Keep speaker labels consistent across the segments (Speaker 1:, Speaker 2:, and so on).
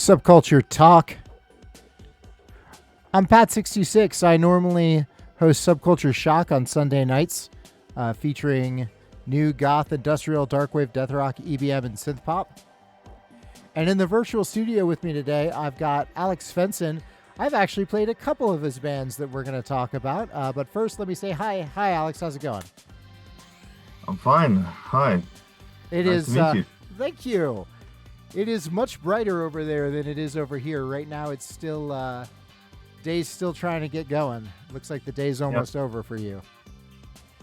Speaker 1: Subculture Talk. I'm Pat66. I normally host Subculture Shock on Sunday nights, featuring new goth, industrial, darkwave, deathrock, EBM, and synthpop. And in the virtual studio with me today, I've got Alex Svenson. I've actually played a couple of his bands that we're going to talk about. But first, let me say hi. Hi, Alex. How's it going?
Speaker 2: I'm fine. Hi.
Speaker 1: Nice
Speaker 2: to meet you.
Speaker 1: Thank you. It is much brighter over there than it is over here. Right now, it's still day's still trying to get going. Looks like the day's almost over for you.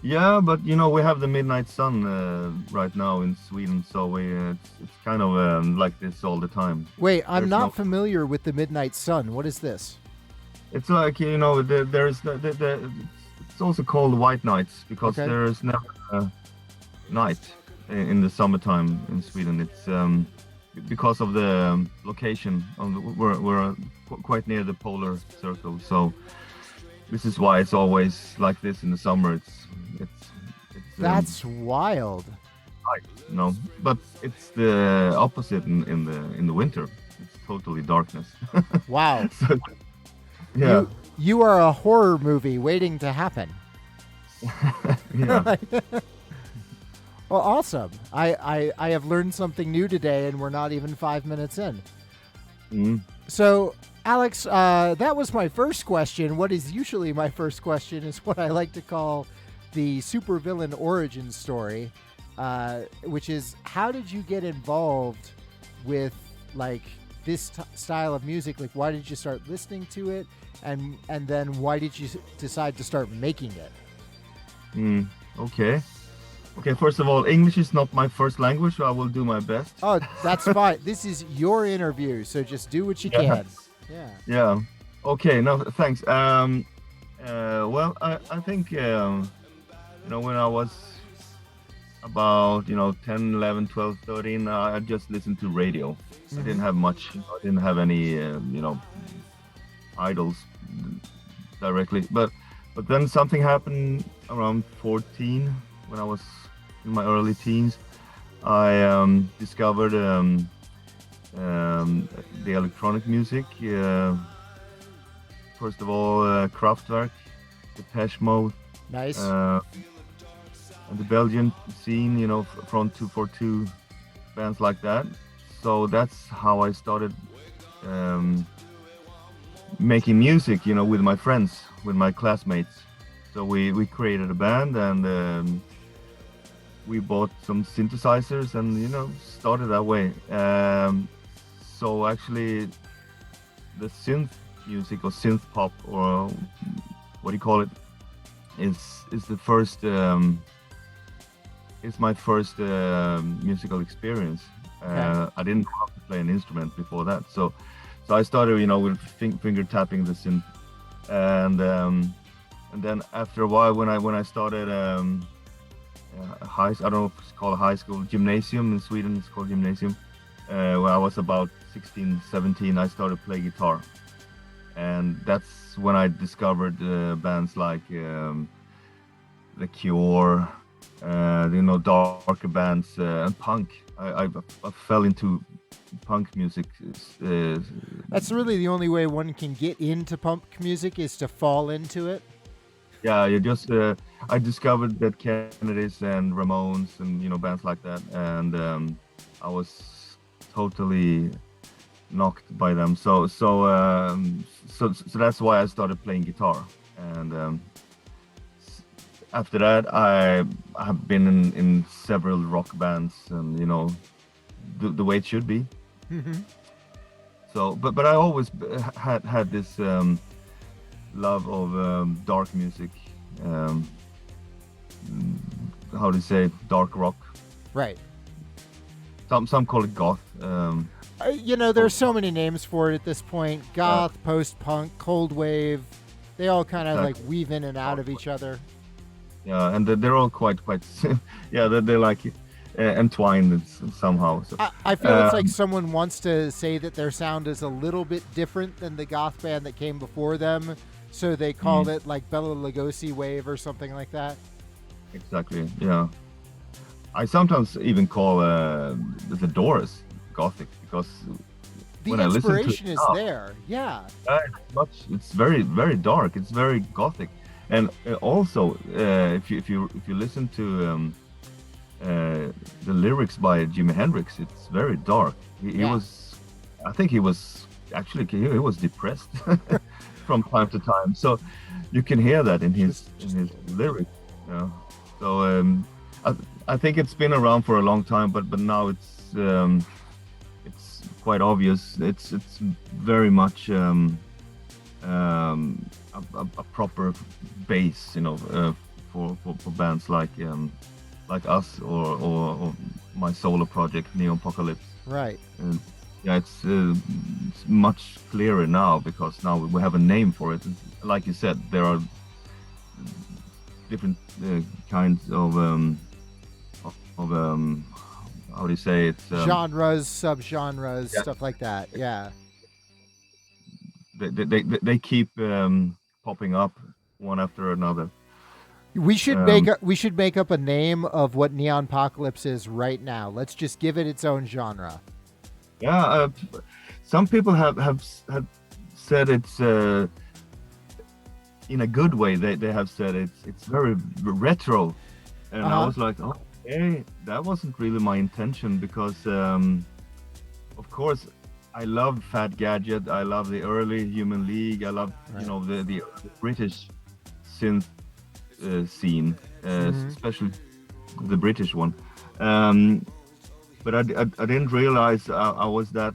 Speaker 2: Yeah, but we have the midnight sun right now in Sweden, so it's kind of like this all the time.
Speaker 1: Wait, I'm not familiar with the midnight sun. What is this?
Speaker 2: It's like it's also called white nights because there is never a night in the summertime in Sweden. It's because of the location. We're quite near the polar circle, so this is why it's always like this in the summer. It's
Speaker 1: that's wild.
Speaker 2: But it's the opposite in the winter. It's totally darkness.
Speaker 1: Wow.
Speaker 2: So, yeah.
Speaker 1: You are a horror movie waiting to happen.
Speaker 2: Yeah.
Speaker 1: Well, awesome. I have learned something new today, and we're not even 5 minutes in.
Speaker 2: Mm.
Speaker 1: So, Alex, that was my first question. What is usually my first question is what I like to call the supervillain origin story, which is how did you get involved with like this style of music? Like, why did you start listening to it, and then why did you decide to start making it?
Speaker 2: Okay. First of all, English is not my first language, so I will do my best.
Speaker 1: Oh, that's fine. This is your interview, so just do what you can.
Speaker 2: Yeah. Okay. No, thanks. Well, I think when I was about 10, 11, 12, 13, I just listened to radio. I didn't have much. I didn't have any idols directly, but then something happened around 14 when I was in my early teens. I discovered the electronic music. First of all, Kraftwerk, Depeche Mode.
Speaker 1: Nice.
Speaker 2: And the Belgian scene, Front 242, bands like that. So that's how I started making music, with my friends, with my classmates. So we created a band, and we bought some synthesizers and started that way. So actually the synth music or synth pop, or what do you call it, is the first it's my first musical experience. I didn't know how to play an instrument before that, so I started with finger tapping the synth, and then after a while when I started I don't know if it's called a high school, gymnasium in Sweden, it's called gymnasium. When I was about 16, 17, I started playing guitar, and that's when I discovered bands like The Cure, darker bands, and punk. I fell into punk music.
Speaker 1: That's really the only way one can get into punk music, is to fall into it.
Speaker 2: Yeah, I discovered Dead Kennedys and Ramones and bands like that, and I was totally knocked by them. So that's why I started playing guitar, and after that I have been in several rock bands, and the way it should be.
Speaker 1: Mm-hmm.
Speaker 2: So, but I always had this love of dark music. How do you say, dark rock?
Speaker 1: Right.
Speaker 2: Some call it goth.
Speaker 1: There's so many names for it at this point. Goth, post-punk, cold wave. They all kind of like weave in and out of each other.
Speaker 2: Yeah, and they're all quite yeah, they're like entwined somehow. So.
Speaker 1: I feel it's like someone wants to say that their sound is a little bit different than the goth band that came before them, so they called it like Bela Lugosi wave or something like that.
Speaker 2: Exactly, yeah. I sometimes even call the Doors gothic, because
Speaker 1: The
Speaker 2: when I listen to
Speaker 1: inspiration
Speaker 2: it
Speaker 1: is
Speaker 2: now,
Speaker 1: there. Yeah.
Speaker 2: it's very very dark. It's very gothic, and also if you listen to the lyrics by Jimi Hendrix, it's very dark. He was, I think he was actually he was depressed from time to time. So you can hear that in his lyrics. You know? So I think it's been around for a long time, but now it's quite obvious. It's very much a proper base, you know, for bands like us or my solo project Neonpocalypse.
Speaker 1: Right.
Speaker 2: And yeah, it's much clearer now because now we have a name for it. Like you said, there are different kinds of how do you say it?
Speaker 1: Genres, subgenres, stuff like that. Yeah.
Speaker 2: They keep popping up one after another.
Speaker 1: We should make up a name of what Neonpocalypse is right now. Let's just give it its own genre.
Speaker 2: Yeah, some people have said it's in a good way. They have said it's very retro, and I was like, oh, okay, that wasn't really my intention because, of course, I love Fat Gadget. I love the early Human League. I love you know the British synth scene, especially the British one. But I didn't realize I was that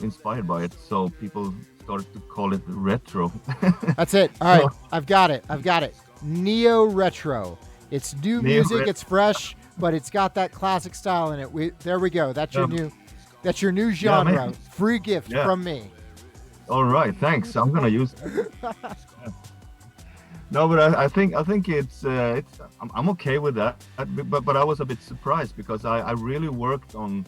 Speaker 2: inspired by it. So people started to call it retro.
Speaker 1: That's it. All right, I've got it. Neo retro. It's new music. It's fresh, but it's got that classic style in it. There we go. That's your new genre.
Speaker 2: Yeah,
Speaker 1: free gift from me.
Speaker 2: All right, thanks. I'm gonna use it. No, but I think it's I'm okay with that. But I was a bit surprised because I really worked on.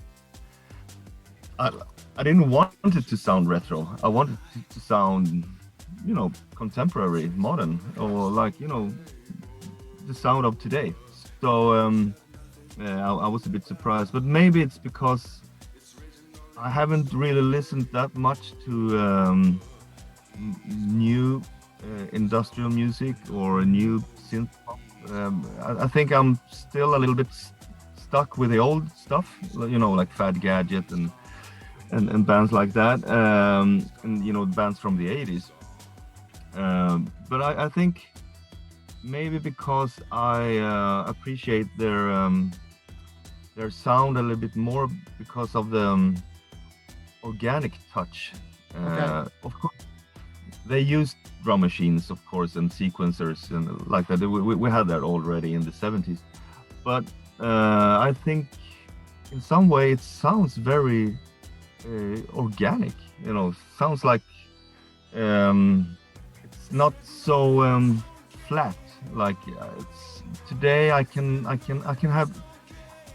Speaker 2: I didn't want it to sound retro. I wanted it to sound, you know, contemporary, modern, or like, you know, the sound of today. So I was a bit surprised, but maybe it's because I haven't really listened that much to new industrial music or new synth pop. I think I'm still a little bit stuck with the old stuff, you know, like Fat Gadget and bands like that, and you know, bands from the 80s. But I think maybe because I appreciate their sound a little bit more because of the organic touch. Of course, they used drum machines, of course, and sequencers and like that. We had that already in the 70s. But I think in some way it sounds very organic. You know, sounds like it's not so flat. Like today, I can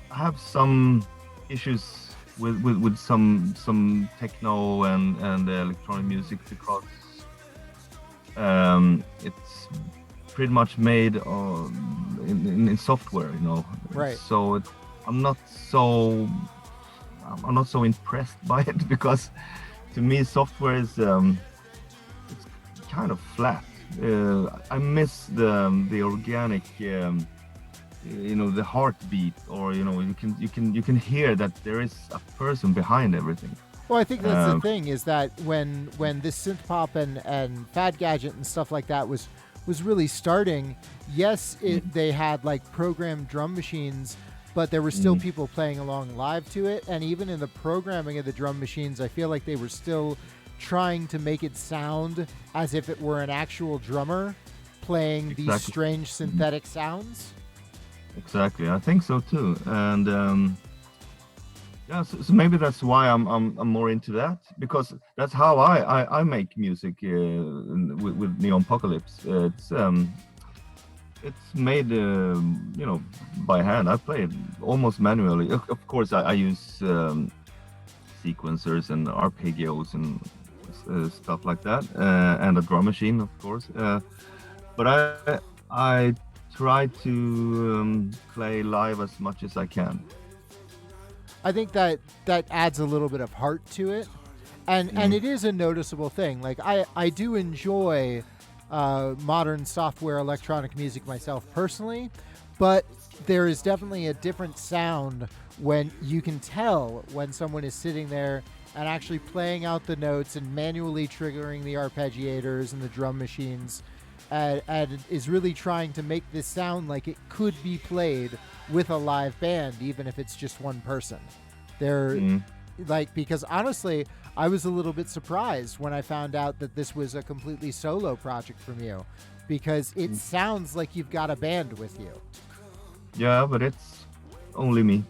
Speaker 2: have some issues with some techno and electronic music because it's pretty much made in software, you know.
Speaker 1: Right.
Speaker 2: So I'm not so impressed by it because to me software is it's kind of flat. I miss the organic, you know, the heartbeat, or you know, you can hear that there is a person behind everything.
Speaker 1: Well, I think that's the thing is that when this synth pop and Fat Gadget and stuff like that was really starting, yes, they had like programmed drum machines, but there were still people playing along live to it. And even in the programming of the drum machines, I feel like they were still trying to make it sound as if it were an actual drummer playing these strange synthetic sounds.
Speaker 2: Exactly, I think so too. And yeah, so maybe that's why I'm more into that, because that's how I make music with Neonpocalypse. It's made you know, by hand. I play it almost manually. Of course, I use sequencers and arpeggios and stuff like that, and a drum machine, of course. But I try to play live as much as I can.
Speaker 1: I think that adds a little bit of heart to it, and it is a noticeable thing. Like I do enjoy modern software electronic music myself personally, but there is definitely a different sound when you can tell when someone is sitting there and actually playing out the notes and manually triggering the arpeggiators and the drum machines, and is really trying to make this sound like it could be played with a live band, even if it's just one person. They're like, because honestly, I was a little bit surprised when I found out that this was a completely solo project from you, because it sounds like you've got a band with you.
Speaker 2: Yeah, but it's only me.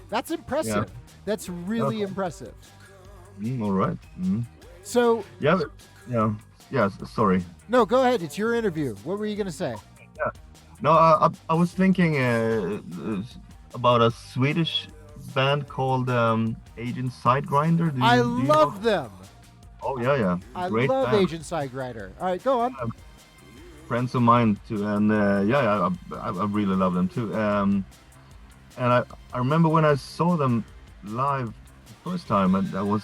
Speaker 1: That's impressive. Yeah. That's really impressive.
Speaker 2: All right.
Speaker 1: So.
Speaker 2: Yeah. Yeah. Sorry.
Speaker 1: No, go ahead. It's your interview. What were you gonna say?
Speaker 2: Yeah. No, I was thinking about a Swedish band called Agent Sidegrinder.
Speaker 1: I love them.
Speaker 2: Oh yeah.
Speaker 1: I
Speaker 2: Great
Speaker 1: love
Speaker 2: band.
Speaker 1: Agent Sidegrinder. All right, go on.
Speaker 2: Friends of mine too, and I really love them too. And I remember when I saw them live the first time, and that was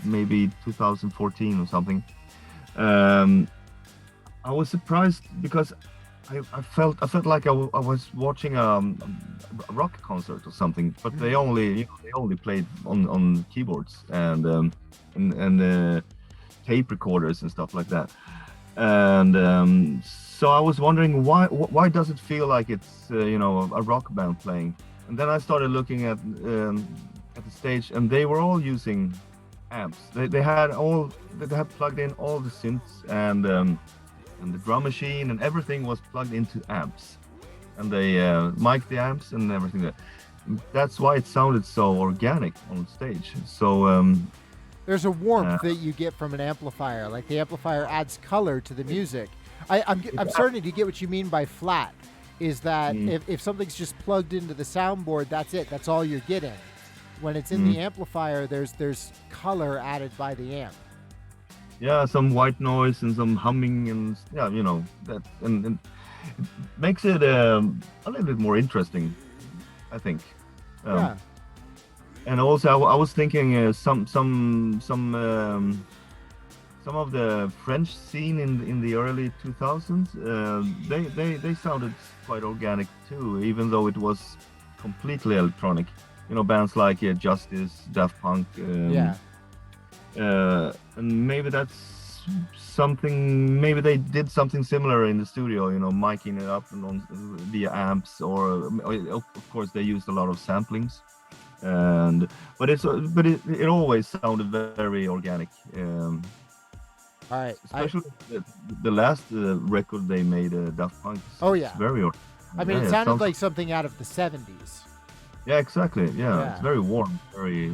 Speaker 2: maybe 2014 or something. I was surprised because I felt like I was watching a rock concert or something, but they only played on keyboards and tape recorders and stuff like that. And so I was wondering why does it feel like it's a rock band playing? And then I started looking at the stage, and they were all using amps. They had plugged in all the synths and the drum machine, and everything was plugged into amps, and they mic'd the amps and everything. That's why it sounded so organic on stage. So
Speaker 1: there's a warmth that you get from an amplifier. Like the amplifier adds color to the music. I'm starting to get what you mean by flat. Is that if something's just plugged into the soundboard, that's it. That's all you're getting. When it's in the amplifier, there's color added by the amp.
Speaker 2: Yeah, some white noise and some humming, and that, and it makes it a little bit more interesting, I think.
Speaker 1: Yeah.
Speaker 2: And also, I was thinking some of the French scene in the early 2000s, they sounded quite organic too, even though it was completely electronic. Bands like Justice, Daft Punk. And maybe that's something. Maybe they did something similar in the studio. Miking it up and via amps, or of course they used a lot of samplings. But it always sounded very organic.
Speaker 1: All right.
Speaker 2: Especially the last record they made, Daft Punk.
Speaker 1: Oh yeah.
Speaker 2: Very organic.
Speaker 1: I mean, it sounded like something out of the 70s.
Speaker 2: Yeah, exactly. Yeah, it's very warm, very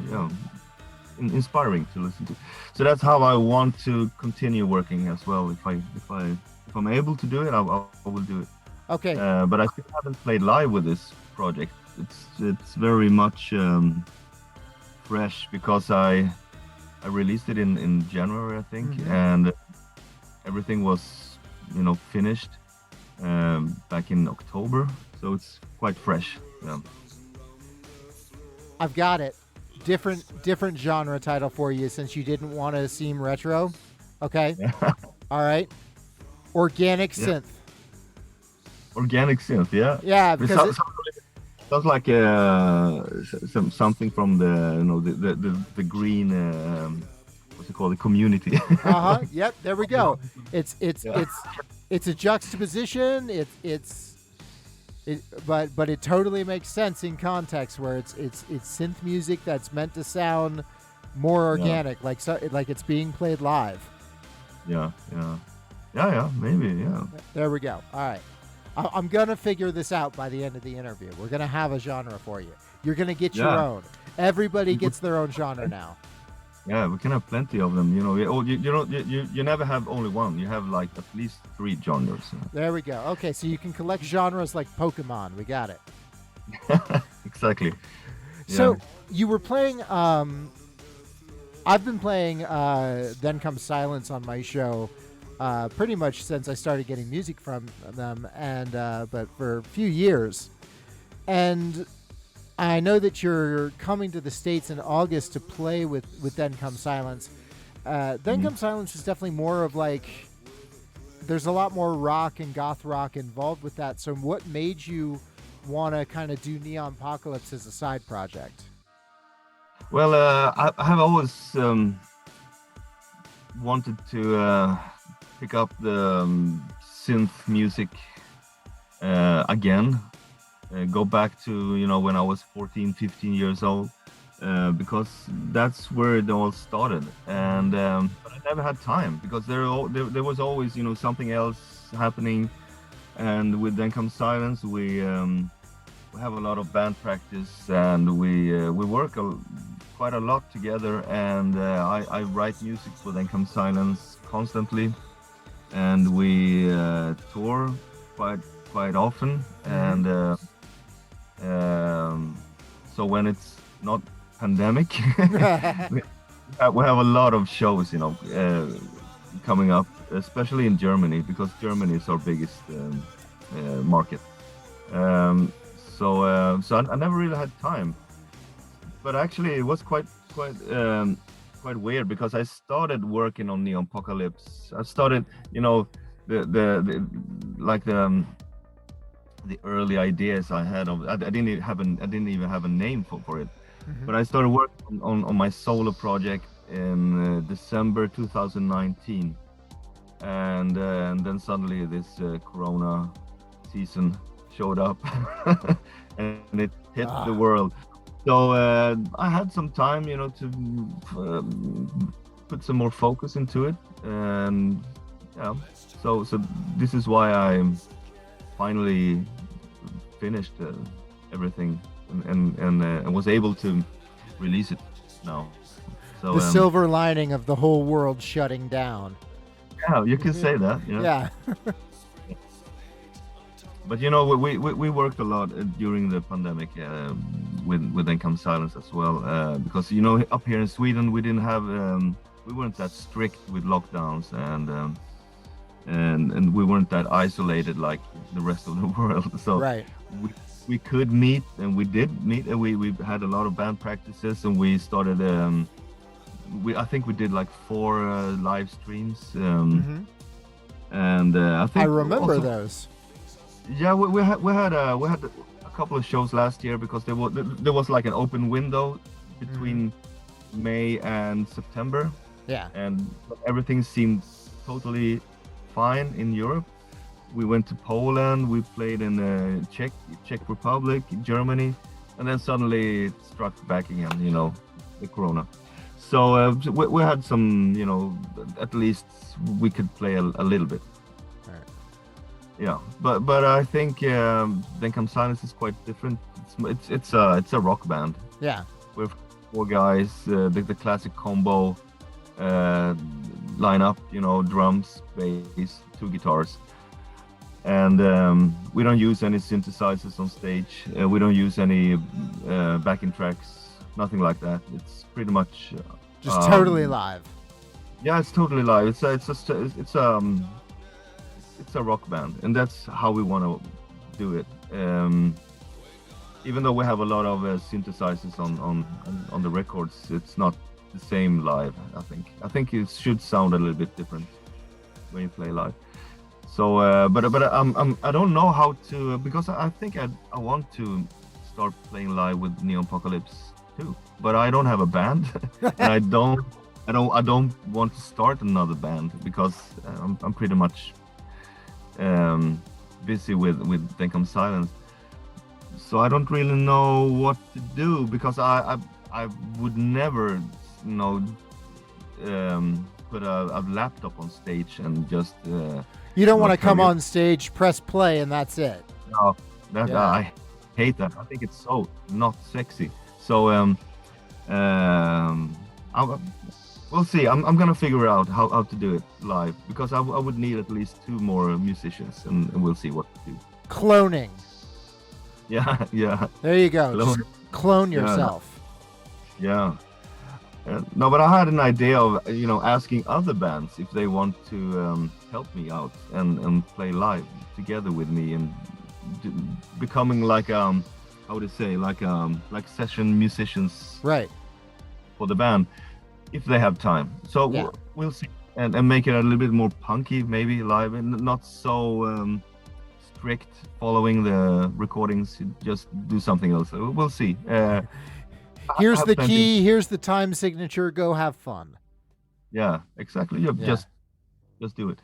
Speaker 2: inspiring to listen to. So that's how I want to continue working as well. If I'm able to do it, I will do it.
Speaker 1: Okay.
Speaker 2: But I still haven't played live with this project. It's very much fresh because I released it in January, I think, and everything was finished back in October. So it's quite fresh. Yeah.
Speaker 1: I've got it. Different genre title for you, since you didn't want to seem retro. Okay.
Speaker 2: Yeah.
Speaker 1: All right. Organic synth.
Speaker 2: Organic synth, yeah.
Speaker 1: Yeah, because
Speaker 2: sounds like something from the green what's it called, the Community.
Speaker 1: Yep. There we go. It's a juxtaposition. But it totally makes sense in context, where it's synth music that's meant to sound more organic, like it's being played live.
Speaker 2: Yeah, maybe, yeah.
Speaker 1: There we go. All right, I'm gonna figure this out by the end of the interview. We're gonna have a genre for you. You're gonna get your own. Everybody gets their own genre now.
Speaker 2: Yeah, we can have plenty of them. You never have only one. You have like at least 3 genres.
Speaker 1: There we go. Okay, so you can collect genres like Pokemon. We got it.
Speaker 2: Exactly.
Speaker 1: So you were playing. I've been playing Then Comes Silence on my show pretty much since I started getting music from them, and but for a few years, and I know that you're coming to the States in August to play with Then Come Silence. Then Come Silence is definitely more of like, there's a lot more rock and goth rock involved with that. So what made you want to kind of do Neonpocalypse as a side project?
Speaker 2: Well, I have always wanted to pick up the synth music again. Go back to, you know, when I was 14, 15 years old, because that's where it all started. And but I never had time because there was always, you know, something else happening. And with Then Comes Silence, we have a lot of band practice, and we work quite a lot together. And I write music for Then Comes Silence constantly, and we tour quite often. And so when it's not pandemic, we have a lot of shows, you know, coming up, especially in Germany, because Germany is our biggest market. So I never really had time, but actually it was quite weird, because I started working on Neonpocalypse. I started, you know, the early ideas I had of, I didn't even have a name for it. But I started working on my solo project in December 2019, and then suddenly this Corona season showed up, and it hit the world. So I had some time, you know, to put some more focus into it, and yeah. So this is why I finally finished everything and was able to release it now. So
Speaker 1: the silver lining of the whole world shutting down.
Speaker 2: Yeah, you can say that. You know?
Speaker 1: Yeah.
Speaker 2: But you know, we worked a lot during the pandemic with Then Comes Silence as well, because, you know, up here in Sweden we didn't have we weren't that strict with lockdowns, and we weren't that isolated like the rest of the world. So
Speaker 1: right.
Speaker 2: We could meet, and we did meet, and we had a lot of band practices, and we started I think we did like 4 live streams, and I think
Speaker 1: I remember
Speaker 2: also,
Speaker 1: those.
Speaker 2: Yeah, we had a couple of shows last year, because there was like an open window between May and September.
Speaker 1: Yeah.
Speaker 2: And everything seemed totally fine in Europe. We went to Poland, we played in Czech Republic, Germany, and then suddenly it struck back again, you know, the Corona. So we had some, you know, at least we could play a little bit.
Speaker 1: Right.
Speaker 2: Yeah, but I think Then Comes Silence is quite different. It's a rock band.
Speaker 1: Yeah.
Speaker 2: We're 4 guys, the classic combo lineup, you know, drums, bass, 2 guitars. And we don't use any synthesizers on stage. We don't use any backing tracks, nothing like that. It's pretty much
Speaker 1: just totally live.
Speaker 2: Yeah, it's totally live. It's a rock band, and that's how we want to do it. Even though we have a lot of synthesizers on the records, it's not the same live. I think it should sound a little bit different when you play live. So, but I don't know how to, because I think I want to start playing live with Neonpocalypse too. But I don't have a band, and I don't want to start another band, because I'm pretty much busy with Then Comes Silence. So I don't really know what to do, because I would never, you know, put a laptop on stage and just.
Speaker 1: You don't want to come on stage, press play, and that's it.
Speaker 2: No, I hate that. I think it's so not sexy. So we'll see. I'm gonna figure out how to do it live, because I would need at least 2 more musicians, and we'll see what to do.
Speaker 1: Cloning.
Speaker 2: Yeah.
Speaker 1: There you go. Just clone yourself.
Speaker 2: Yeah. No, but I had an idea of, you know, asking other bands if they want to help me out and play live together with me, and becoming like how to say, like session musicians
Speaker 1: Right.
Speaker 2: for the band, if they have time. So
Speaker 1: Yeah.
Speaker 2: we'll see, and make it a little bit more punky, maybe live, and not so strict following the recordings. Just do something else. We'll see.
Speaker 1: Here's
Speaker 2: have
Speaker 1: the
Speaker 2: plenty-
Speaker 1: key. Here's the time signature. Go have fun.
Speaker 2: Yeah, exactly.
Speaker 1: Yeah.
Speaker 2: Just do it.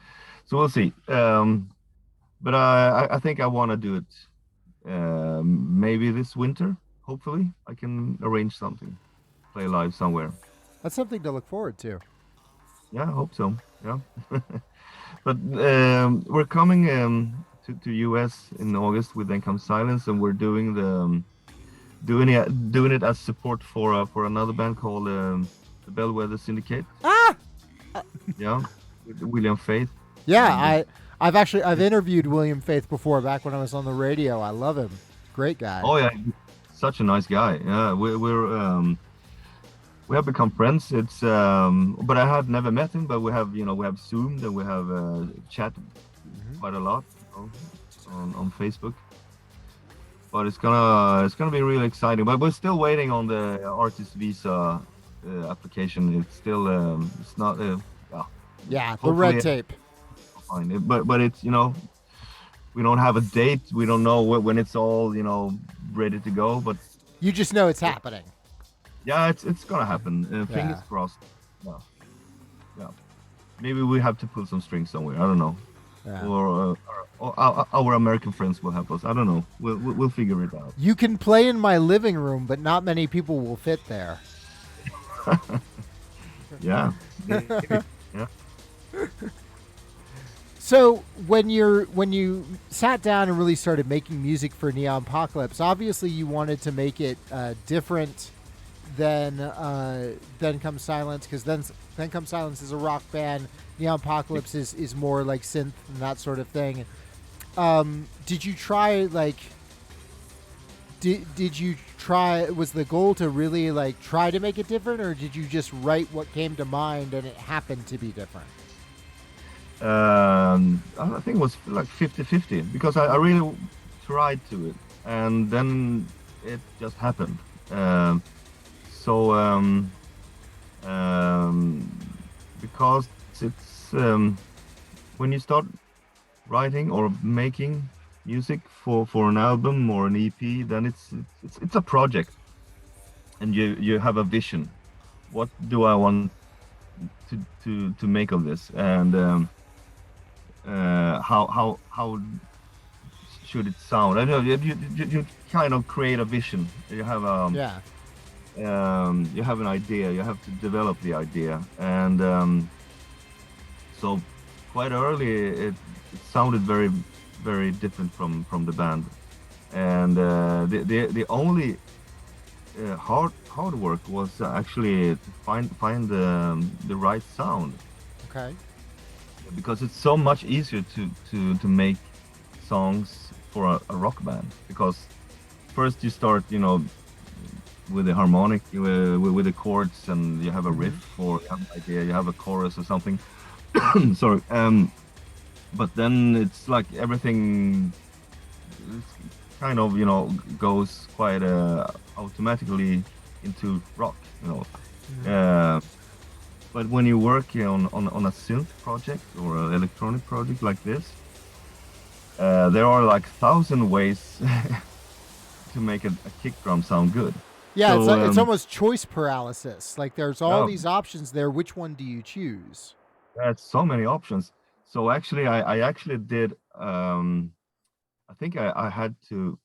Speaker 2: So we'll see. But I think I want to do it maybe this winter. Hopefully, I can arrange something, play live somewhere.
Speaker 1: That's something to look forward to.
Speaker 2: Yeah, I hope so. Yeah. But we're coming to US in August with Then Comes Silence, and we're doing doing it as support for another band called the Bellwether Syndicate.
Speaker 1: Ah.
Speaker 2: Yeah, with William Faith.
Speaker 1: Yeah, I've interviewed William Faith before, back when I was on the radio. I love him. Great guy.
Speaker 2: Oh yeah, such a nice guy. Yeah, we have become friends. It's but I have never met him. But we have Zoomed, and we have chatted quite a lot on Facebook. But it's gonna be really exciting. But we're still waiting on the artist visa application. It's still it's not
Speaker 1: Yeah, the red tape.
Speaker 2: fine. But it's we don't have a date. We don't know when it's all ready to go. But
Speaker 1: You just know it's happening.
Speaker 2: yeah, it's gonna happen. Fingers crossed. Yeah. Maybe we have to pull some strings somewhere. I don't know.
Speaker 1: Yeah.
Speaker 2: Or our American friends will help us. I don't know. We'll figure it out.
Speaker 1: You can play in my living room, but not many people will fit there.
Speaker 2: Yeah. Yeah.
Speaker 1: So when you sat down and really started making music for Neonpocalypse, obviously you wanted to make it different than Comes Silence, because then Comes Silence is a rock band. Neonpocalypse is more like synth and that sort of thing. Did you try Did you try? Was the goal to really try to make it different, or did you just write what came to mind and it happened to be different?
Speaker 2: I think it was like 50-50, because I really tried to it, and then it just happened. Because it's when you start writing or making music for an album or an EP, then it's a project, and you have a vision. What do I want to make of this, and how should it sound? I know you kind of create a vision. You have you have an idea. You have to develop the idea, and so quite early it sounded very, very different from the band, and the only hard work was actually to find the right sound.
Speaker 1: Okay.
Speaker 2: Because it's so much easier to make songs for a rock band, because first you start with the harmonic, with the chords, and you have a riff, or you have an idea, you have a chorus or something. Sorry. But then it's like everything kind of goes quite automatically into rock. But when you work on a synth project or an electronic project like this, there are like 1,000 ways to make a kick drum sound good.
Speaker 1: Yeah,
Speaker 2: so,
Speaker 1: it's almost choice paralysis. Like there's all these options there. Which one do you choose?
Speaker 2: There's so many options. So actually, I actually did. I think I had to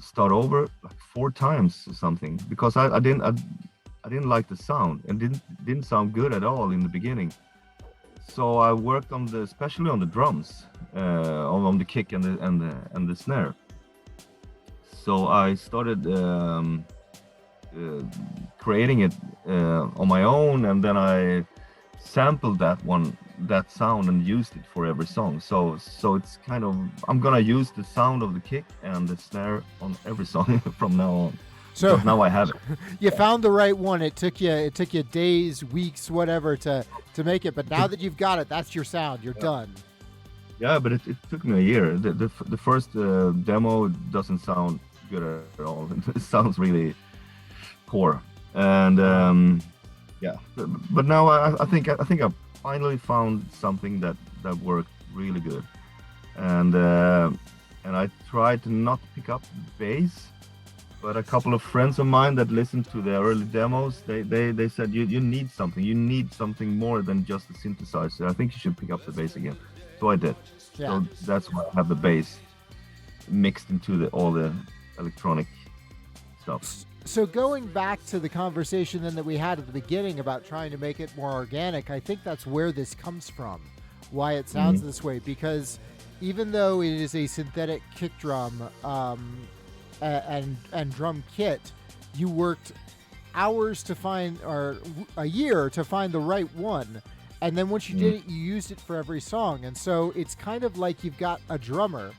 Speaker 2: start over like 4 times or something, because I didn't like the sound, and didn't sound good at all in the beginning. So I worked especially on the drums, on the kick and the snare. So I started creating it on my own, and then I sampled that sound and used it for every song. So it's kind of, I'm gonna use the sound of the kick and the snare on every song from now on. So now I have it.
Speaker 1: You found the right one. It took you days, weeks, whatever to make it. But now that you've got it, that's your sound. You're done.
Speaker 2: Yeah, but it took me a year. The first demo doesn't sound good at all. It sounds really poor, and yeah. But now I think I finally found something that worked really good, and I tried to not pick up bass, but a couple of friends of mine that listened to the early demos, they said you need something more than just a synthesizer. I think you should pick up the bass again. So I did.
Speaker 1: Yeah.
Speaker 2: So that's why I have the bass mixed into all the electronic stuff.
Speaker 1: So going back to the conversation then that we had at the beginning about trying to make it more organic, I think that's where this comes from, why it sounds this way, because even though it is a synthetic kick drum and drum kit, you worked hours to find, or a year to find the right one. And then once you did it, you used it for every song. And so it's kind of like you've got a drummer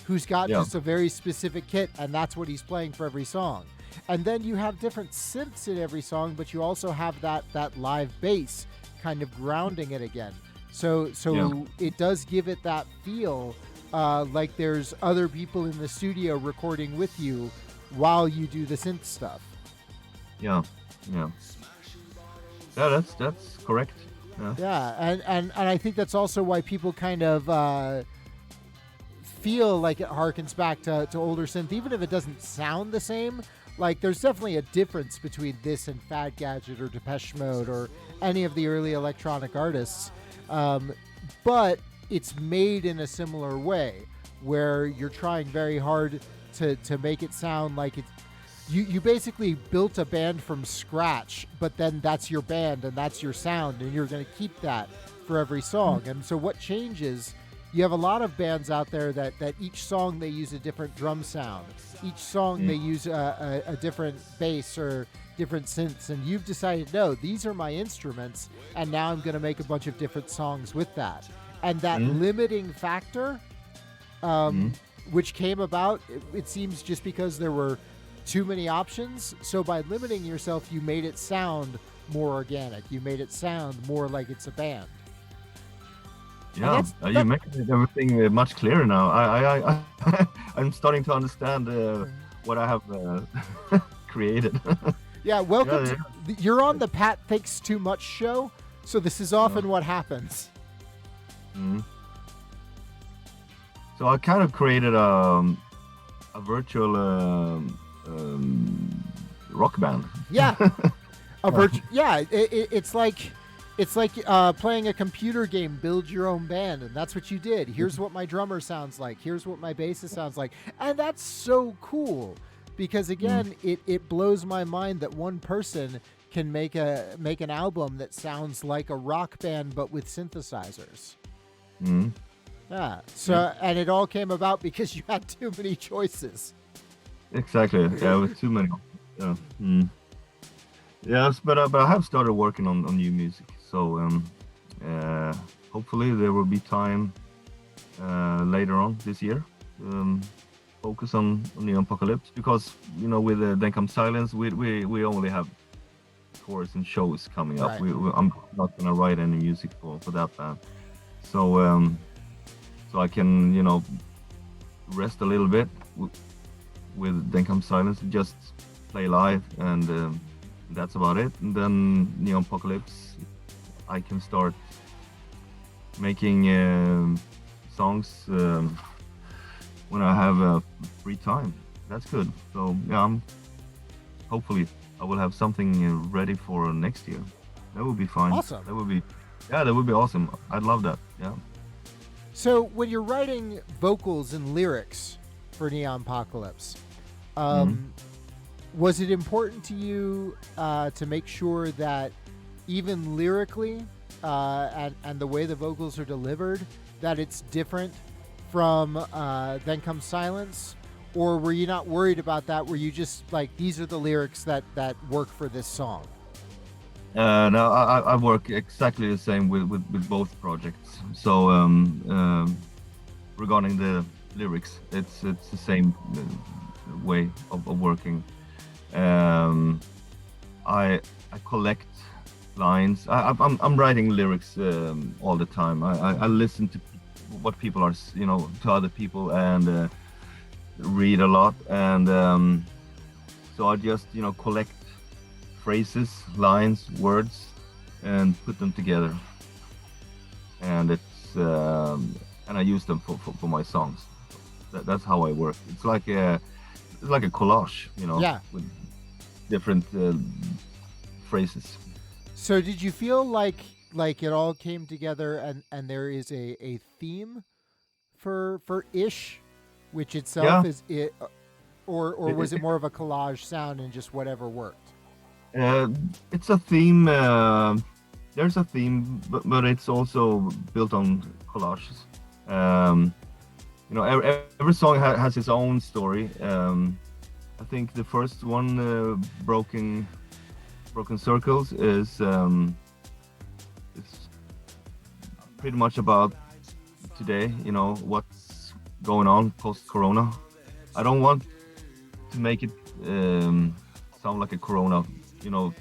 Speaker 1: who's got just a very specific kit, and that's what he's playing for every song. And then you have different synths in every song, but you also have that live bass kind of grounding it again. So it does give it that feel like there's other people in the studio recording with you while you do the synth stuff.
Speaker 2: Yeah. That's correct.
Speaker 1: Yeah, and I think that's also why people kind of feel like it harkens back to older synth, even if it doesn't sound the same. Like, there's definitely a difference between this and Fad Gadget or Depeche Mode or any of the early electronic artists. But it's made in a similar way, where you're trying very hard to make it sound like it's... You basically built a band from scratch, but then that's your band and that's your sound, and you're going to keep that for every song. And so what changes, you have a lot of bands out there that each song they use a different drum sound. Each song they use a different bass or different synths, and you've decided, no, these are my instruments, and now I'm going to make a bunch of different songs with that. And that limiting factor, which came about, it seems just because there were too many options. So by limiting yourself, you made it sound more organic. You made it sound more like it's a band.
Speaker 2: Yeah, you make everything much clearer now. I'm starting to understand what I have created.
Speaker 1: Yeah, welcome. You're on the Pat Thinks Too Much show, so this is often what happens.
Speaker 2: So I kind of created a virtual rock band.
Speaker 1: Yeah, it's like playing a computer game, build your own band, and that's what you did. Here's what my drummer sounds like. Here's what my bassist sounds like, and that's so cool because again, it blows my mind that one person can make an album that sounds like a rock band but with synthesizers. Yeah. So and it all came about because you had too many choices.
Speaker 2: Exactly. Yeah, with too many. Yes, but I have started working on new music. So hopefully there will be time later on this year. Focus on Neonpocalypse, because with Then Comes Silence, we only have tours and shows coming up.
Speaker 1: Right.
Speaker 2: I'm not gonna write any music for that band. So I can rest a little bit with Then Comes Silence, just play live, and that's about it. And then Neonpocalypse, I can start making songs when I have free time. That's good. So yeah, hopefully I will have something ready for next year. That would be fine.
Speaker 1: Awesome.
Speaker 2: That would be awesome. I'd love that. Yeah.
Speaker 1: So when you're writing vocals and lyrics for Neonpocalypse, was it important to you to make sure that even lyrically and the way the vocals are delivered, that it's different from Then Comes Silence? Or were you not worried about that? Were you just like, these are the lyrics that work for this song?
Speaker 2: No, I work exactly the same with both projects. So regarding the lyrics, it's the same way of working. I collect lines. I'm writing lyrics all the time. I listen to what people are, to other people, and read a lot, and so I just collect phrases, lines, words, and put them together, and and I use them for my songs. That's how I work. It's like a collage,
Speaker 1: Yeah.
Speaker 2: with different phrases.
Speaker 1: So did you feel like it all came together and there is a theme for Ish, which itself
Speaker 2: Yeah.
Speaker 1: is it, or was it more of a collage sound and just whatever worked?
Speaker 2: It's a theme. There's a theme, but it's also built on collages. Every song has its own story. I think the first one, Broken Circles, is pretty much about today. What's going on post-Corona. I don't want to make it sound like a Corona,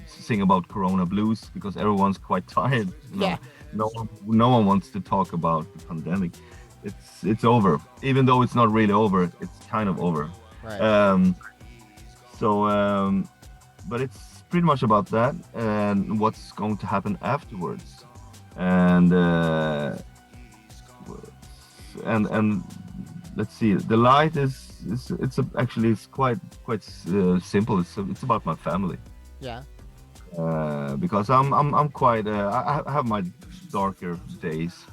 Speaker 2: sing about Corona blues, because everyone's quite tired.
Speaker 1: Yeah.
Speaker 2: No one wants to talk about the pandemic. It's over, even though it's not really over. It's kind of over.
Speaker 1: Right.
Speaker 2: But it's pretty much about that and what's going to happen afterwards, and let's see. The light actually quite simple. It's about my family.
Speaker 1: Yeah.
Speaker 2: Because I'm quite I have my darker days,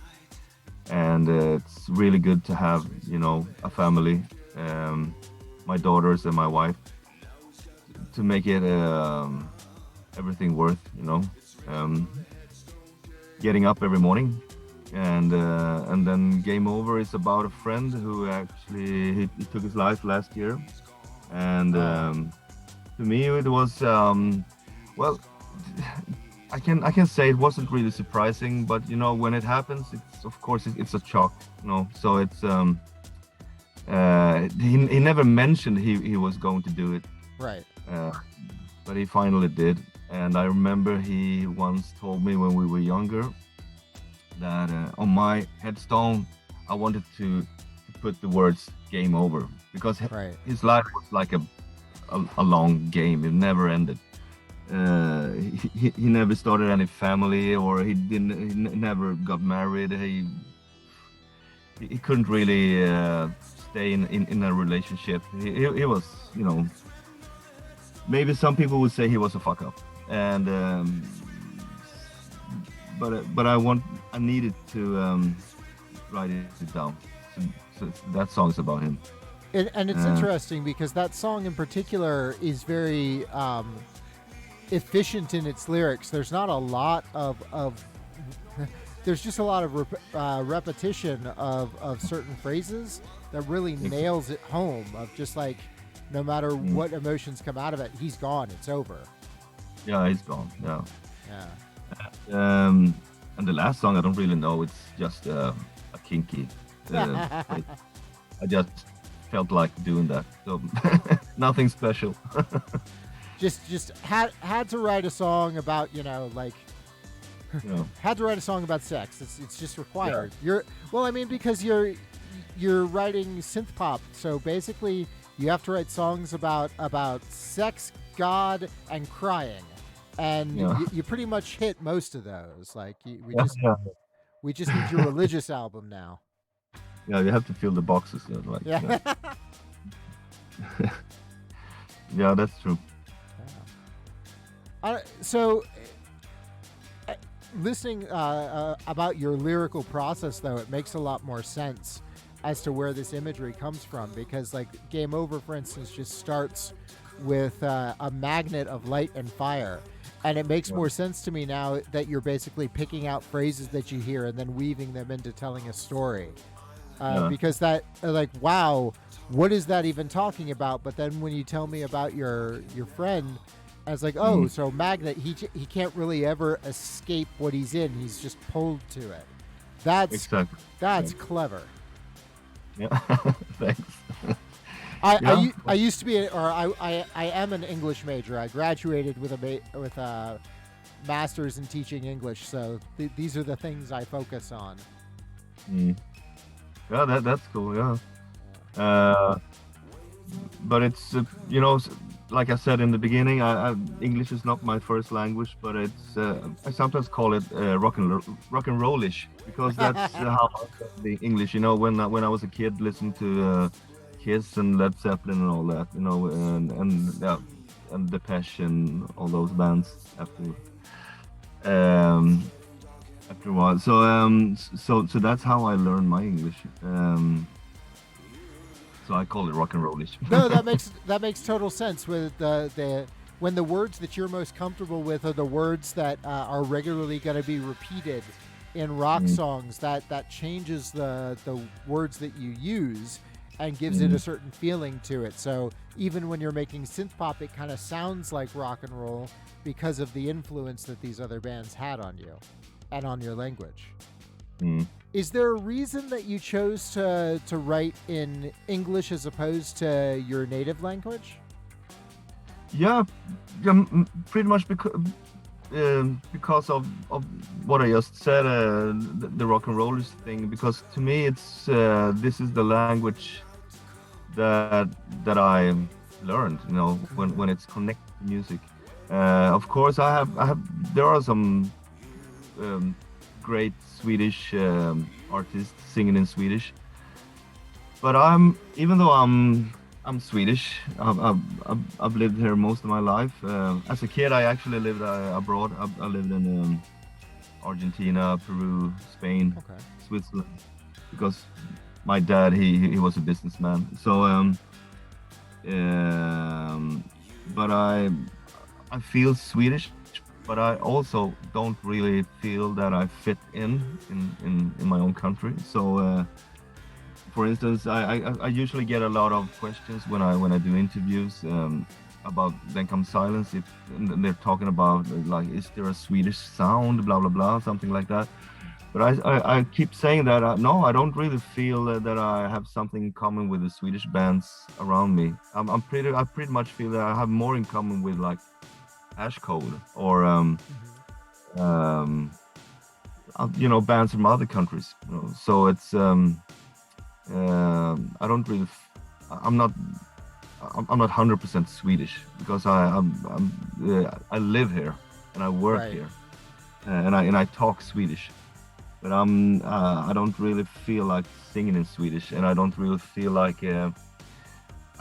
Speaker 2: and it's really good to have a family, my daughters and my wife, to make it everything worth getting up every morning. And then Game Over is about a friend who actually he took his life last year, and to me it was well, I can say it wasn't really surprising, but when it happens, it's of course it's a shock, so it's he never mentioned he was going to do it,
Speaker 1: Right.
Speaker 2: but he finally did. And I remember he once told me when we were younger that on my headstone I wanted to put the words "Game Over," because
Speaker 1: Right.
Speaker 2: his life was like a long game. It never ended. He never started any family, or he never got married. He couldn't really stay in a relationship. He was, maybe some people would say he was a fuck up, and but I needed to write it down. So that song is about him.
Speaker 1: And it's interesting because that song in particular is very efficient in its lyrics. There's not a lot of there's just a lot of repetition of certain phrases that really nails it home, of just like, no matter what emotions come out of it, he's gone, it's over.
Speaker 2: Yeah, he's gone. Yeah.
Speaker 1: Yeah.
Speaker 2: And the last song, I don't really know. It's just a kinky. I just felt like doing that. So nothing special.
Speaker 1: just had to write a song about, had to write a song about sex. It's just required.
Speaker 2: Yeah.
Speaker 1: Because you're writing synth pop, so basically you have to write songs about sex, God, and crying, and you pretty much hit most of those. Like we just need your religious album now.
Speaker 2: Yeah, you have to fill the boxes.
Speaker 1: Yeah.
Speaker 2: Yeah, that's true.
Speaker 1: So, listening about your lyrical process, though, it makes a lot more sense as to where this imagery comes from, because, like, Game Over, for instance, just starts with a magnet of light and fire, and it makes more sense to me now that you're basically picking out phrases that you hear and then weaving them into telling a story, because that, like, wow, what is that even talking about? But then when you tell me about your friend, I was like, oh, so magnet, he can't really ever escape what he's in. He's just pulled to it. That's clever.
Speaker 2: Yeah, thanks.
Speaker 1: I used to be, I am an English major. I graduated with a master's in teaching English. So these are the things I focus on.
Speaker 2: Yeah, that's cool. Yeah. Uh, but it's like I said in the beginning, English is not my first language, but it's I sometimes call it rock and rollish because that's how I got the English. When I was a kid, listening to Kiss and Led Zeppelin and all that, and Depeche and all those bands um, after a while. So that's how I learned my English. So I call it rock and rollish.
Speaker 1: No, that makes total sense. With the when the words that you're most comfortable with are the words that are regularly going to be repeated in rock songs, that changes the words that you use and gives it a certain feeling to it. So even when you're making synthpop, it kind of sounds like rock and roll because of the influence that these other bands had on you and on your language. Is there a reason that you chose to write in English as opposed to your native language?
Speaker 2: Yeah, pretty much because of what I just said, the rock and rollers thing. Because to me, it's this is the language that I learned. When it's connected to music. Of course, I have. There are some great Swedish artists singing in Swedish, but even though I'm Swedish, I've lived here most of my life. As a kid, I actually lived abroad. I lived in Argentina, Peru, Spain, Switzerland, because my dad he was a businessman. So but I feel Swedish, but I also don't really feel that I fit in my own country. So, for instance, I usually get a lot of questions when I do interviews about Then Comes Silence. If they're talking about like, is there a Swedish sound, blah blah blah, something like that. But I keep saying that no, I don't really feel that I have something in common with the Swedish bands around me. I pretty much feel that I have more in common with like Ash Code or bands from other countries. So it's I don't really I'm not 100% Swedish because I live here and I work here and I talk Swedish, but I don't really feel like singing in Swedish, and I don't really feel like I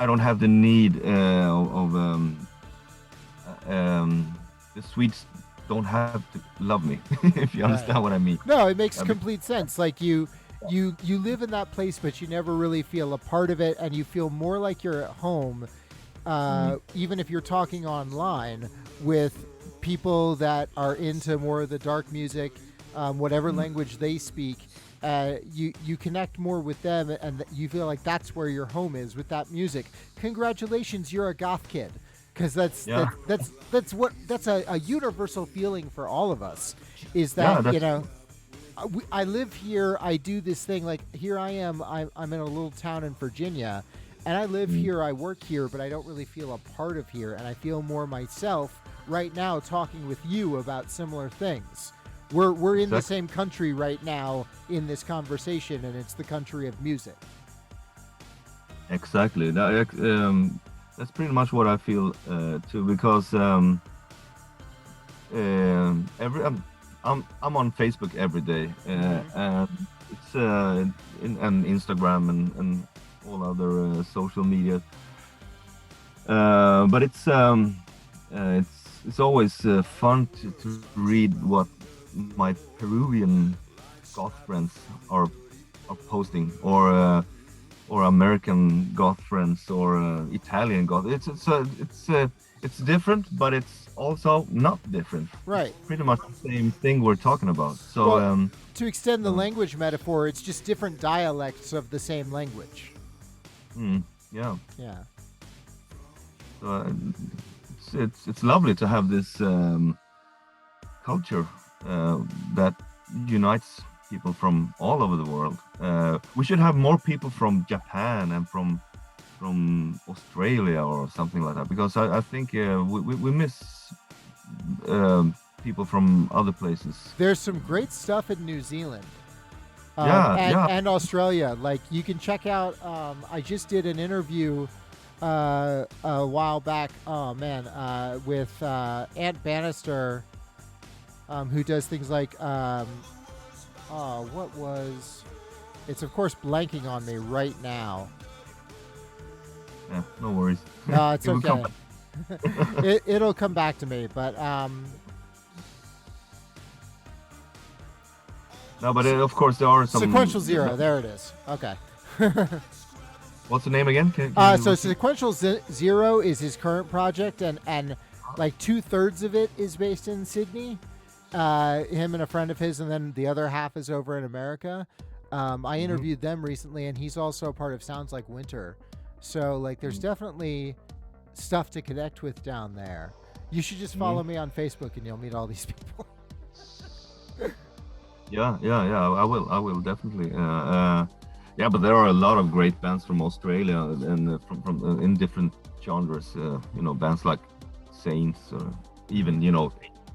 Speaker 2: don't have the need of the Swedes don't have to love me, if you understand what I mean.
Speaker 1: No, it makes complete sense. Like you live in that place, but you never really feel a part of it, and you feel more like you're at home, even if you're talking online with people that are into more of the dark music, whatever language they speak. You connect more with them, and you feel like that's where your home is with that music. Congratulations, you're a goth kid. Because that's a universal feeling for all of us, is that I live here, I do this thing, like here I am, I'm in a little town in Virginia, and I live here, I work here, but I don't really feel a part of here, and I feel more myself right now talking with you about similar things. We're in the same country right now in this conversation, and it's the country of music.
Speaker 2: Exactly. That's pretty much what I feel too, because I'm on Facebook every day, and it's and Instagram and all other social media. But it's always fun to read what my Peruvian goth friends are posting, or American goth friends, or Italian goth. It's different, but it's also not different.
Speaker 1: Right.
Speaker 2: It's pretty much the same thing we're talking about. So
Speaker 1: to extend the language metaphor, it's just different dialects of the same language.
Speaker 2: Yeah.
Speaker 1: Yeah.
Speaker 2: So it's lovely to have this culture that unites people from all over the world. We should have more people from Japan and from Australia or something like that, because I think we miss people from other places.
Speaker 1: There's some great stuff in New Zealand. and Australia. Like you can check out. I just did an interview a while back. Oh man, with Ant Bannister, who does things like what was? It's of course blanking on me right now.
Speaker 2: Yeah, no worries.
Speaker 1: No, it's okay. It'll come back to me, but
Speaker 2: no, but of course there are some
Speaker 1: Sequential Zero. There it is. Okay.
Speaker 2: What's the name again?
Speaker 1: So Sequential Zero is his current project, and like 2/3 of it is based in Sydney. Him and a friend of his, and then the other half is over in America. I interviewed them recently, and he's also a part of Sounds Like Winter. So like, there's definitely stuff to connect with down there. You should just follow me on Facebook, and you'll meet all these people. Yeah.
Speaker 2: I will definitely. Yeah, but there are a lot of great bands from Australia and from in different genres. Bands like Saints, or even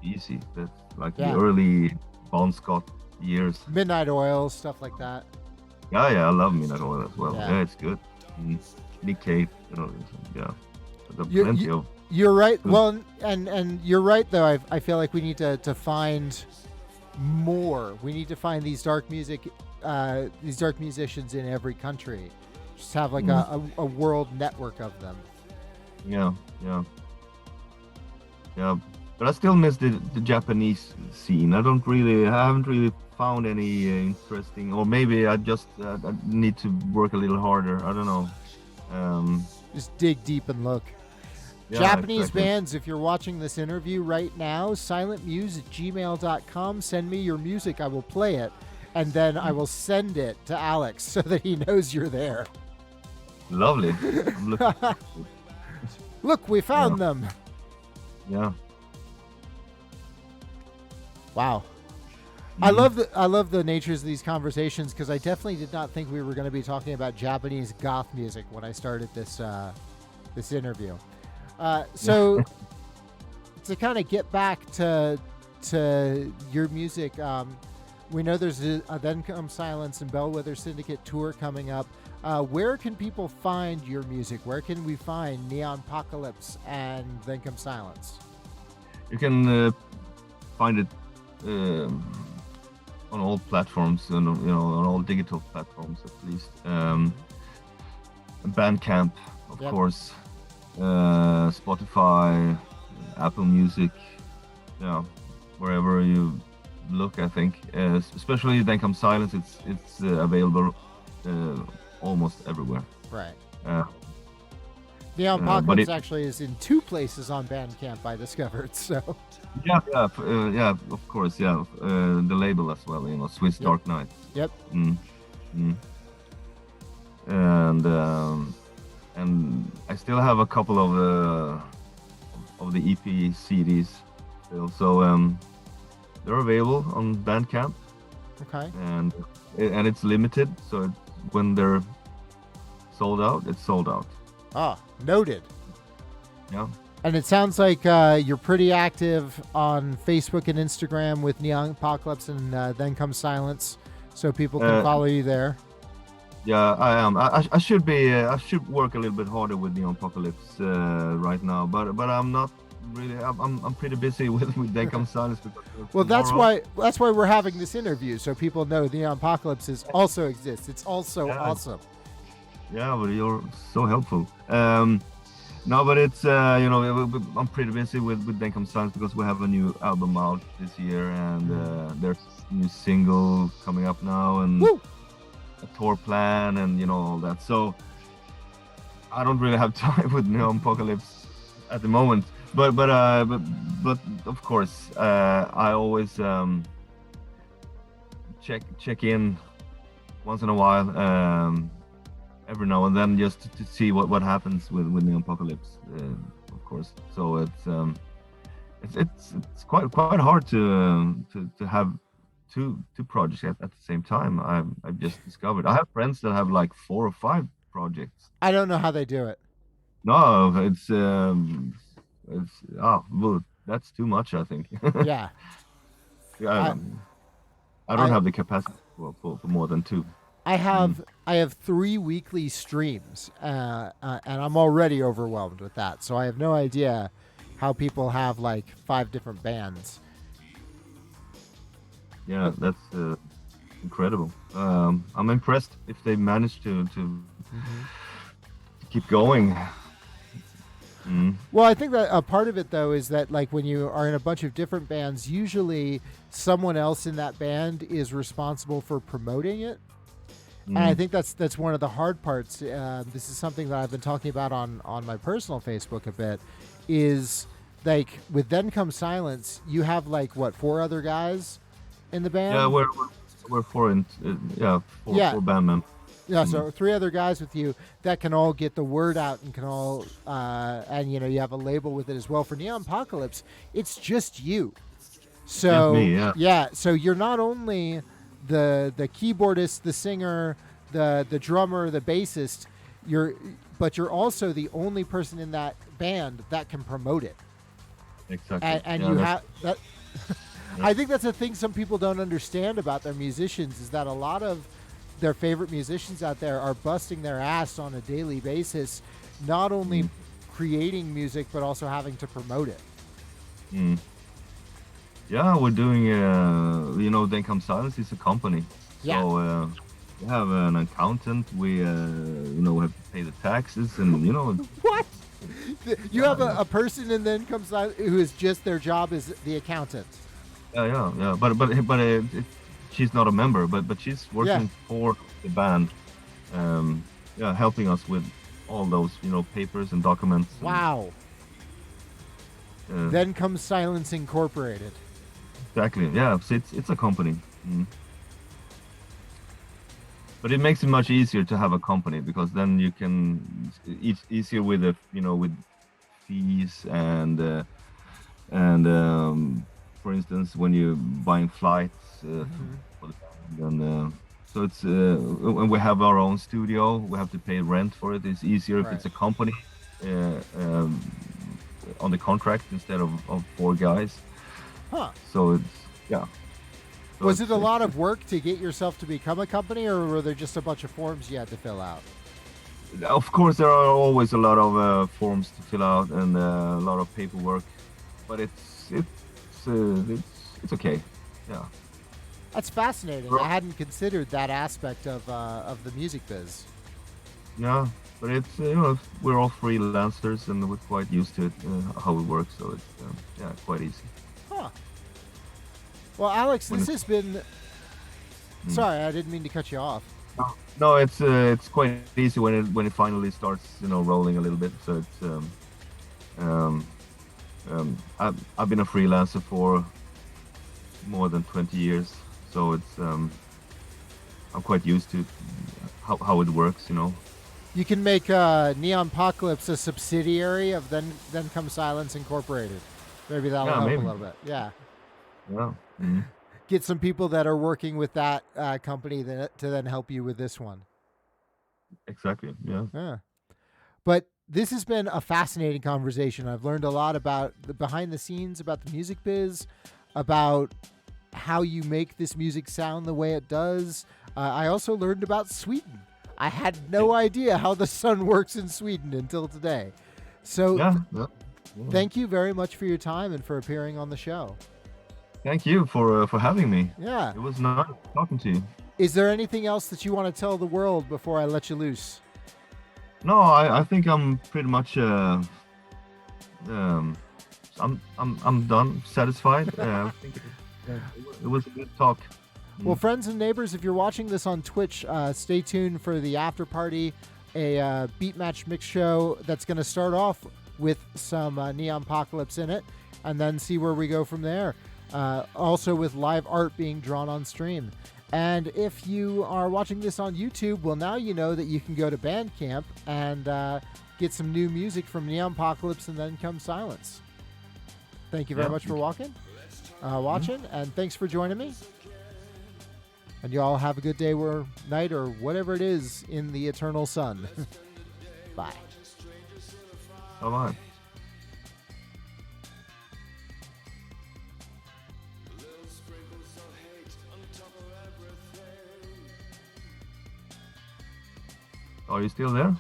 Speaker 2: Easy. That's like the early Bon Scott years.
Speaker 1: Midnight Oil, stuff like that.
Speaker 2: Yeah, I love Midnight Oil as well. Yeah, it's good. Nick Cave, yeah. Plenty of.
Speaker 1: You're right. Well, and you're right though. I feel like we need to find more. We need to find these dark musicians in every country. Just have like a world network of them.
Speaker 2: Yeah. But I still miss the Japanese scene. I haven't really found any interesting, or maybe I just I need to work a little harder. I don't know.
Speaker 1: Just dig deep and look.
Speaker 2: Yeah,
Speaker 1: Japanese bands, if you're watching this interview right now, silentmuse@gmail.com. Send me your music. I will play it, and then I will send it to Alex so that he knows you're there.
Speaker 2: Lovely. I'm looking
Speaker 1: Look, we found them.
Speaker 2: Yeah.
Speaker 1: Wow. I love the natures of these conversations, because I definitely did not think we were going to be talking about Japanese goth music when I started this interview. So to kind of get back to your music, we know there's a Then Come Silence and Bellwether Syndicate tour coming up. Where can people find your music? Where can we find Neonpocalypse and Then Come Silence?
Speaker 2: You can find it on all platforms, and on all digital platforms at least. Bandcamp, of course, Spotify, Apple Music, wherever you look, I think. Especially Then Come Silence, it's available almost everywhere.
Speaker 1: Right. Neonpocalypse actually is in 2 places on Bandcamp, I discovered. So.
Speaker 2: Yeah, of course, yeah. The label as well, Swiss Dark Knight.
Speaker 1: Yep.
Speaker 2: And I still have a couple of the EP CDs still, so they're available on Bandcamp.
Speaker 1: Okay.
Speaker 2: And it's limited, so when they're sold out, it's sold out.
Speaker 1: Ah, noted.
Speaker 2: Yeah.
Speaker 1: And it sounds like you're pretty active on Facebook and Instagram with Neonpocalypse and Then Come Silence, so people can follow you there.
Speaker 2: Yeah, I am. I should be. I should work a little bit harder with Neonpocalypse right now, but I'm not really. I'm pretty busy with Then Come Silence.
Speaker 1: Well, that's why we're having this interview, so people know Neonpocalypse also exists. It's also awesome.
Speaker 2: Yeah, but you're so helpful. No, but it's I'm pretty busy with Then Come Silence because we have a new album out this year, and there's a new single coming up now, and a tour plan, and all that. So I don't really have time with Neonpocalypse at the moment. But of course, I always check in once in a while. Every now and then, just to see what happens with Neonpocalypse, of course. So it's quite hard to have two projects at the same time. I've just discovered. I have friends that have like 4 or 5 projects.
Speaker 1: I don't know how they do it.
Speaker 2: No, well, that's too much, I think.
Speaker 1: Yeah.
Speaker 2: I don't have the capacity. for more than 2.
Speaker 1: I have 3 weekly streams, and I'm already overwhelmed with that. So I have no idea how people have like 5 different bands.
Speaker 2: Yeah, that's incredible. I'm impressed if they manage to keep going.
Speaker 1: Well, I think that a part of it, though, is that like when you are in a bunch of different bands, usually someone else in that band is responsible for promoting it. And I think that's one of the hard parts. This is something that I've been talking about on my personal Facebook a bit, is like with Then Comes Silence, you have like, what, 4 other guys in the band?
Speaker 2: Yeah, we're 4 4 band members.
Speaker 1: Yeah, so 3 other guys with you that can all get the word out and can all, and you know, you have a label with it as well. For Neonpocalypse, it's just you. So
Speaker 2: Just me, yeah.
Speaker 1: So you're not only the keyboardist, the singer, the drummer, the bassist, but you're also the only person in that band that can promote it.
Speaker 2: Exactly.
Speaker 1: And you have that. I think that's a thing some people don't understand about their musicians, is that a lot of their favorite musicians out there are busting their ass on a daily basis, not only creating music but also having to promote it.
Speaker 2: Yeah, we're doing Then Comes Silence is a company.
Speaker 1: Yeah.
Speaker 2: So we have an accountant, we have to pay the taxes, and
Speaker 1: What? You have a person in Then Comes Silence who is just, their job is the accountant.
Speaker 2: Yeah. But she's not a member, but she's working for the band. Helping us with all those papers and documents.
Speaker 1: Wow. Then Comes Silence Incorporated.
Speaker 2: Exactly. Yeah, it's a company. But it makes it much easier to have a company, because then you can, it's easier with with fees and for instance, when you're buying flights for the band, and so it's when we have our own studio, we have to pay rent for it. It's easier if it's a company on the contract instead of 4 guys.
Speaker 1: Huh.
Speaker 2: So it's So
Speaker 1: was it a lot of work to get yourself to become a company, or were there just a bunch of forms you had to fill out?
Speaker 2: Of course, there are always a lot of forms to fill out and a lot of paperwork, but it's okay. Yeah.
Speaker 1: That's fascinating. I hadn't considered that aspect of the music biz.
Speaker 2: Yeah, but it's we're all freelancers and we're quite used to it, how it works. So it's quite easy.
Speaker 1: Huh. Well, Alex, this has been. Sorry, I didn't mean to cut you off.
Speaker 2: No, it's quite easy when it finally starts, rolling a little bit. So it's I've been a freelancer for more than 20 years, so it's I'm quite used to how it works.
Speaker 1: You can make Neonpocalypse a subsidiary of Then Comes Silence Incorporated. Maybe that'll help a little bit. Yeah.
Speaker 2: Yeah.
Speaker 1: Get some people that are working with that company to then help you with this one.
Speaker 2: Exactly. Yeah.
Speaker 1: But this has been a fascinating conversation. I've learned a lot about the behind the scenes, about the music biz, about how you make this music sound the way it does. I also learned about Sweden. I had no idea how the sun works in Sweden until today. So thank you very much for your time and for appearing on the show.
Speaker 2: Thank you for having me.
Speaker 1: Yeah.
Speaker 2: It was nice talking to you.
Speaker 1: Is there anything else that you want to tell the world before I let you loose?
Speaker 2: No, I think I'm pretty much I'm done, satisfied. I think it was a good talk.
Speaker 1: Well, friends and neighbors, if you're watching this on Twitch, stay tuned for the after party, a beat match mix show that's going to start off with some Neonpocalypse in it, and then see where we go from there. Also with live art being drawn on stream. And if you are watching this on YouTube, well, now you know that you can go to Bandcamp and get some new music from Neonpocalypse and Then Comes Silence. Thank you very much for watching, and thanks for joining me. And you all have a good day or night or whatever it is in the eternal sun. Bye.
Speaker 2: Bye-bye.
Speaker 3: Little sprinkles of hate on top of everything.
Speaker 2: Are you still there?